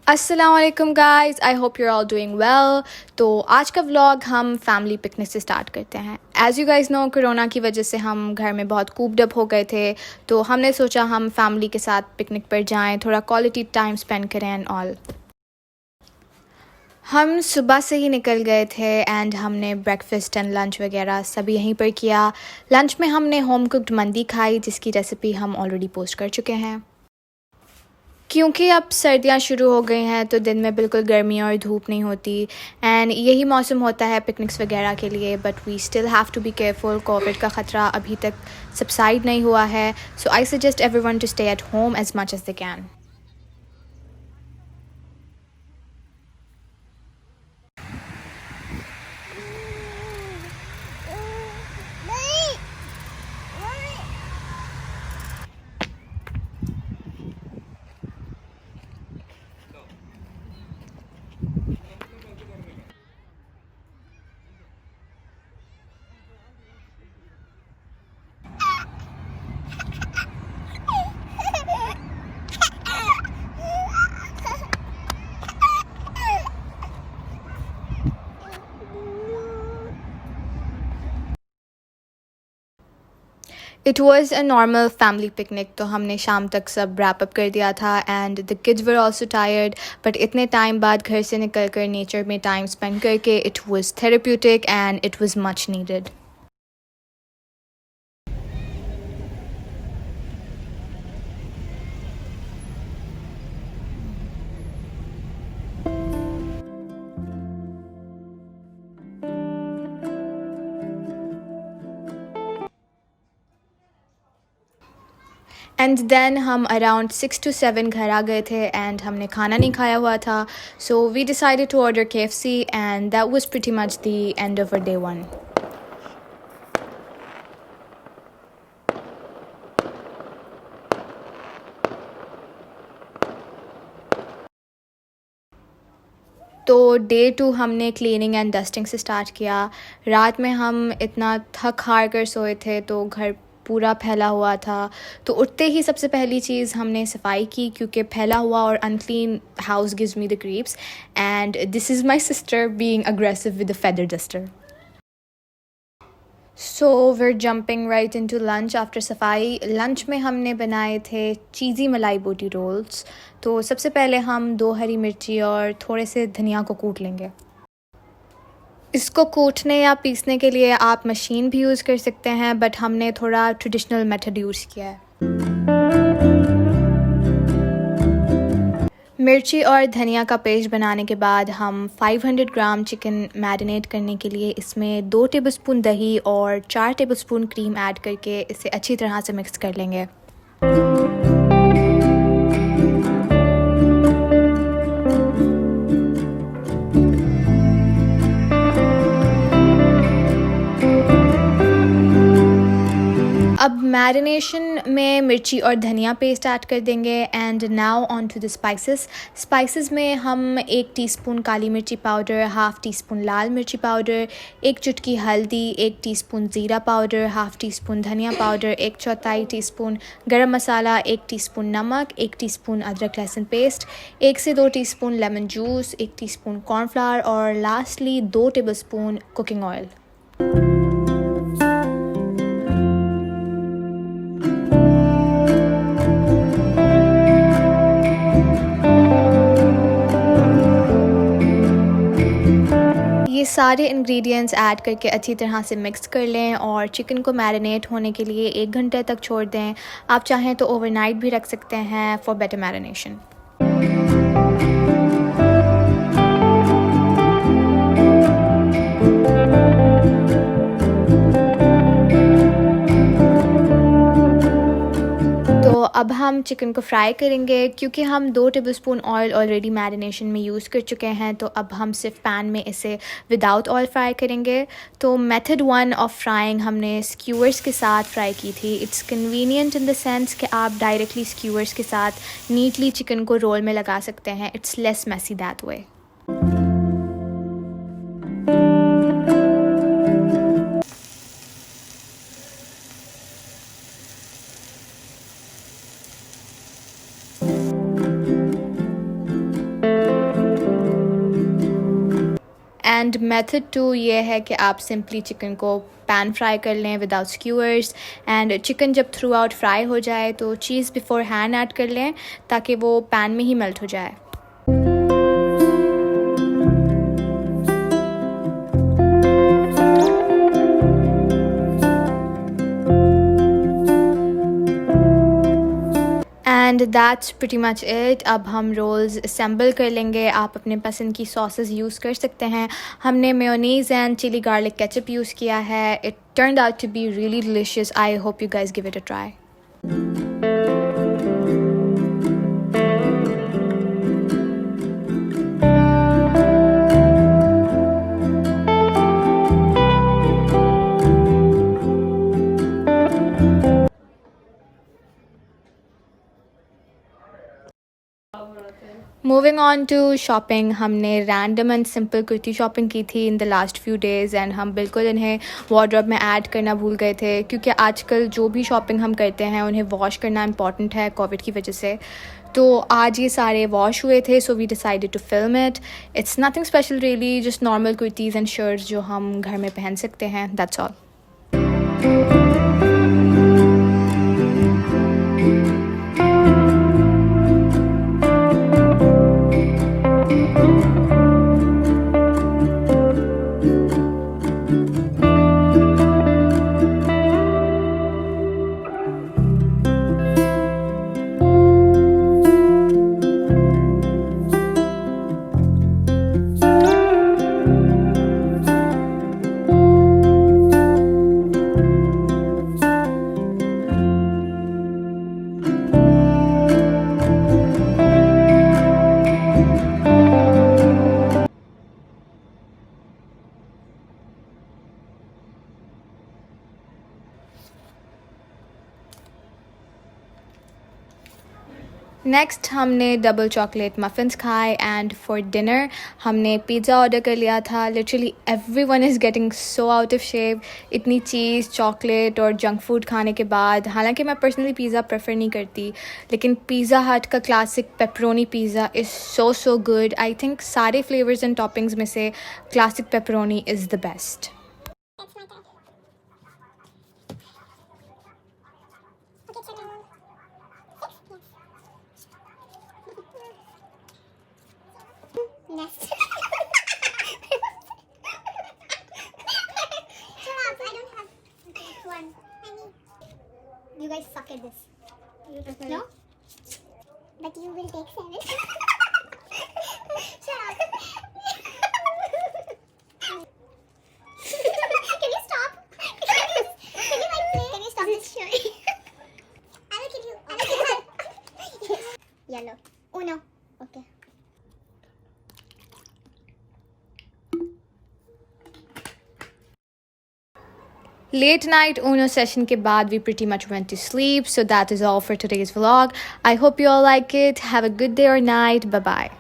अस्सलाम वालेकुम guys, I hope you're all doing well। तो आज का व्लॉग हम फैमिली पिकनिक से स्टार्ट करते हैं। As you guys know, corona की वजह से हम घर में बहुत कूप्ड अप हो गए थे, तो हमने सोचा हम फैमिली के साथ पिकनिक पर जाएं, थोड़ा क्वालिटी टाइम स्पेंड करें एंड ऑल। हम सुबह से ही निकल गए थे एंड हमने ब्रेकफास्ट एंड लंच वगैरह सब यहीं पर किया। लंच में हमने होम कुक्ड मंदी खाई, जिसकी रेसिपी हम ऑलरेडी पोस्ट कर चुके हैं। क्योंकि अब सर्दियाँ शुरू हो गई हैं तो दिन में बिल्कुल गर्मी और धूप नहीं होती एंड यही मौसम होता है पिकनिक्स वगैरह के लिए। But we still have to be careful, covid का ख़तरा अभी तक सबसाइड नहीं हुआ है। So I suggest everyone to stay at home as much as they can. It was a normal family picnic, तो हमने शाम तक सब रैप अप कर दिया था and the kids were also tired. But इतने टाइम बाद घर से निकल कर नेचर में टाइम स्पेंड करके it was therapeutic and it was much needed. And then हम अराउंड 6 to 7 घर आ गए थे एंड हमने खाना नहीं खाया हुआ था। So we decided to order KFC and that was pretty much the end of a day one. तो डे 2 हमने क्लीनिंग एंड डस्टिंग से स्टार्ट किया। रात में हम इतना थक हार कर सोए थे तो घर पूरा फैला हुआ था। तो उठते ही सबसे पहली चीज़ हमने सफाई की, क्योंकि फैला हुआ और unclean house gives me the creeps and this is my sister being aggressive with the feather duster. So we're jumping right into lunch after सफाई। लंच में हमने बनाए थे चीज़ी मलाई बोटी रोल्स। तो सबसे पहले हम 2 हरी मिर्ची और थोड़े से धनिया को कूट लेंगे। इसको कूटने या पीसने के लिए आप मशीन भी यूज़ कर सकते हैं, बट हमने थोड़ा ट्रेडिशनल मेथड यूज़ किया है। मिर्ची और धनिया का पेस्ट बनाने के बाद हम 500 ग्राम चिकन मैरिनेट करने के लिए इसमें 2 टेबलस्पून दही और 4 टेबलस्पून क्रीम ऐड करके इसे अच्छी तरह से मिक्स कर लेंगे। अब मैरिनेशन में मिर्ची और धनिया पेस्ट ऐड कर देंगे and now on to the spices. Spices में हम 1 टीस्पून काली मिर्ची पाउडर, हाफ़ टी स्पून लाल मिर्ची पाउडर, 1 चुटकी हल्दी, 1 टीस्पून ज़ीरा पाउडर, हाफ़ टी स्पून धनिया powder, 1/4 teaspoon garam masala, 1 teaspoon नमक, 1 टीस्पून अदरक लहसुन पेस्ट, 1 से 2 teaspoon lemon juice, 1 teaspoon cornflour और लास्टली 2 टेबलस्पून कुकिंग ऑयल। ये सारे इंग्रेडिएंट्स ऐड करके अच्छी तरह से मिक्स कर लें और चिकन को मैरिनेट होने के लिए 1 घंटे तक छोड़ दें। आप चाहें तो ओवरनाइट भी रख सकते हैं फॉर बेटर मैरिनेशन। तो अब हम चिकन को फ्राई करेंगे। क्योंकि हम 2 टेबलस्पून ऑयल ऑलरेडी मैरिनेशन में यूज़ कर चुके हैं, तो अब हम सिर्फ पैन में इसे विदाउट ऑयल फ्राई करेंगे। तो मेथड 1 ऑफ फ्राइंग हमने स्क्यूअर्स के साथ फ्राई की थी। It's convenient in the sense कि आप डायरेक्टली स्क्यूअर्स के साथ नीटली चिकन को रोल में लगा सकते हैं। It's less messy that way. And method 2 ये है कि आप सिंपली चिकन को पैन फ्राई कर लें विदाउट स्क्यूअर्स, एंड चिकन जब थ्रू आउट फ्राई हो जाए तो चीज़ बिफोर हैंड ऐड कर लें ताकि वो पैन में ही मेल्ट हो जाए। And that's pretty much it. अब हम रोल्स असेंबल कर लेंगे। आप अपने पसंद की सॉसेस यूज़ कर सकते हैं। हमने mayonnaise and chilli garlic ketchup use किया है। It turned out to be really delicious. I hope you guys give it a try. Moving on to shopping, हमने random and simple kurti shopping की थी in the last few days, and हम बिल्कुल इन्हें wardrobe में add करना भूल गए थे क्योंकि आजकल जो भी शॉपिंग हम करते हैं उन्हें वॉश करना इंपॉर्टेंट है कोविड की वजह से। तो आज ये सारे वॉश हुए थे, so we decided to film it. It's nothing special really, just normal kurtis and shirts जो हम घर में पहन सकते हैं, दैट्स ऑल। नेक्स्ट हमने डबल चॉकलेट मफ़िन्स खाए, एंड फॉर डिनर हमने पिज़्ज़ा ऑर्डर कर लिया था। Literally everyone is getting so out of shape इतनी चीज़, चॉकलेट और जंक फूड खाने के बाद। हालांकि मैं पर्सनली पिज़्ज़ा प्रेफर नहीं करती, लेकिन पिज़्ज़ा हट का classic pepperoni pizza is so good. I think सारे फ्लेवर्स एंड टॉपिंग्स में से classic pepperoni is the best. Nest. Shut up, I don't have one. I need. You guys suck at this. No? But you will take 7. Shut up. Can you stop? Can you like play? Can you stop this story? I will kill you. I will kill you. Yellow. Uno. Okay. Late night Uno session के बाद we pretty much went to sleep. So that is all for today's vlog. I hope you all like it. Have a good day or night. Bye bye.